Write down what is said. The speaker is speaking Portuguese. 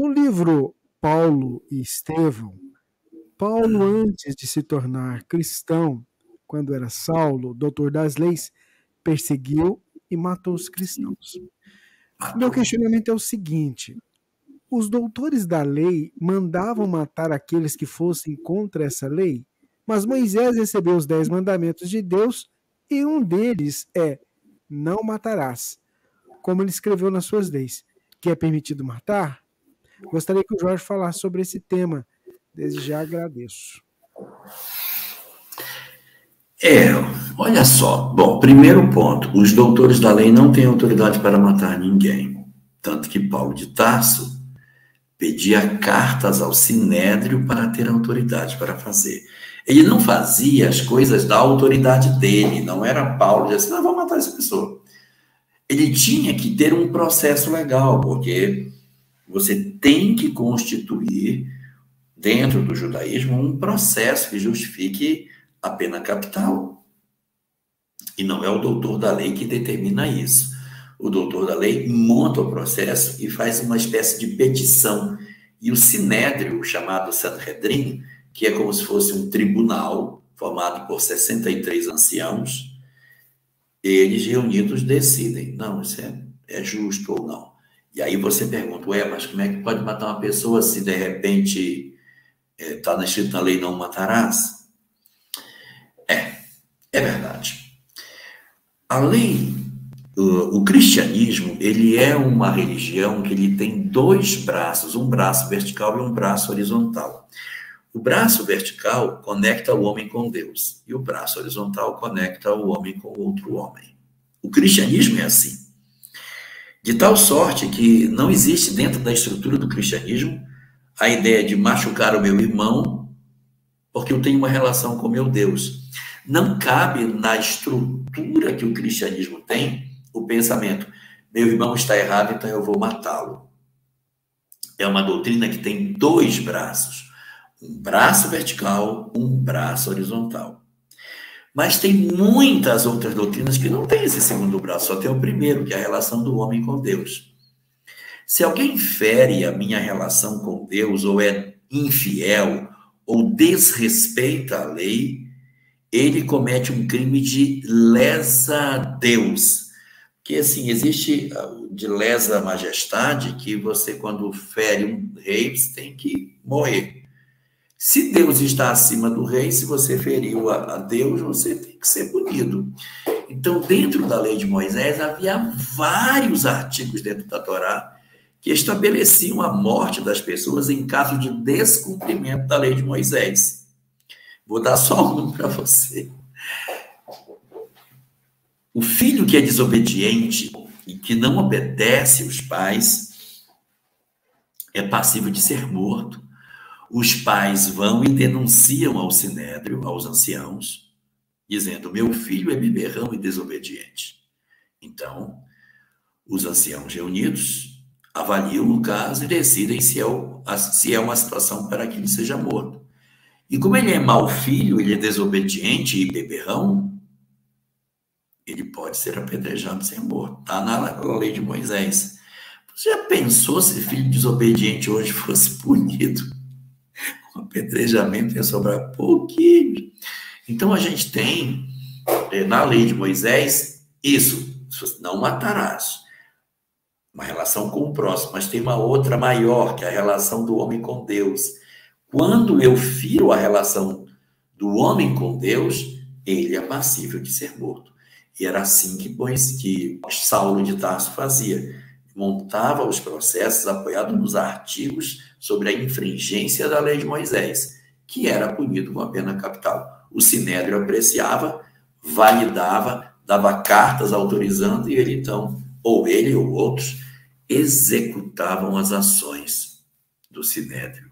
No livro Paulo e Estevão, Paulo, antes de se tornar cristão, quando era Saulo, doutor das leis, perseguiu e matou os cristãos. Meu Matou. questionamento é o seguinte: os doutores da lei mandavam matar aqueles que fossem contra essa lei? Mas Moisés recebeu os 10 mandamentos de Deus e um deles é: não matarás, como ele escreveu nas suas leis. Que é permitido matar? Gostaria que o Jorge falasse sobre esse tema. Desde já agradeço. É, olha só. Bom, primeiro ponto, os doutores da lei não têm autoridade para matar ninguém. Tanto que Paulo de Tarso pedia cartas ao Sinédrio para ter autoridade para fazer. Ele não fazia as coisas da autoridade dele, não era Paulo que dizia assim, não, vou matar essa pessoa. Ele tinha que ter um processo legal, porque você tem que constituir, dentro do judaísmo, um processo que justifique a pena capital. E não é o doutor da lei que determina isso. O doutor da lei monta o processo e faz uma espécie de petição. E o Sinédrio, chamado Sanhedrin, que é como se fosse um tribunal formado por 63 anciãos, eles reunidos decidem, não, isso é justo ou não. E aí você pergunta, ué, mas como é que pode matar uma pessoa se de repente está escrito na lei não matarás? É verdade. A lei, o cristianismo, ele é uma religião que ele tem dois braços, um braço vertical e um braço horizontal. O braço vertical conecta o homem com Deus e o braço horizontal conecta o homem com outro homem. O cristianismo é assim. De tal sorte que não existe dentro da estrutura do cristianismo a ideia de machucar o meu irmão porque eu tenho uma relação com meu Deus. Não cabe na estrutura que o cristianismo tem o pensamento, meu irmão está errado, então eu vou matá-lo. É uma doutrina que tem dois braços, um braço vertical, um braço horizontal. Mas tem muitas outras doutrinas que não têm esse segundo braço, só tem o primeiro, que é a relação do homem com Deus. Se alguém fere a minha relação com Deus, ou é infiel, ou desrespeita a lei, ele comete um crime de lesa Deus. Porque, assim, existe de lesa majestade que você, quando fere um rei, você tem que morrer. Se Deus está acima do rei, se você feriu a Deus, você tem que ser punido. Então, dentro da lei de Moisés, havia vários artigos dentro da Torá que estabeleciam a morte das pessoas em caso de descumprimento da lei de Moisés. Vou dar só um para você. O filho que é desobediente e que não obedece os pais é passível de ser morto. Os pais vão e denunciam ao sinédrio, aos anciãos, dizendo, meu filho é beberrão e desobediente. Então, os anciãos reunidos avaliam o caso e decidem se é uma situação para que ele seja morto. E como ele é mau filho, ele é desobediente e beberrão, ele pode ser apedrejado sem morto. Está na lei de Moisés. Você já pensou se filho desobediente hoje fosse punido? O apedrejamento ia sobrar pouquinho. Então, a gente tem, na lei de Moisés, isso, não matarás. Uma relação com o próximo, mas tem uma outra maior, que é a relação do homem com Deus. Quando eu firo a relação do homem com Deus, ele é passível de ser morto. E era assim que Saulo de Tarso fazia. Montava os processos apoiado nos artigos sobre a infringência da lei de Moisés, que era punido com a pena capital. O sinédrio apreciava, validava, dava cartas autorizando, e ele então, ou ele ou outros, executavam as ações do sinédrio.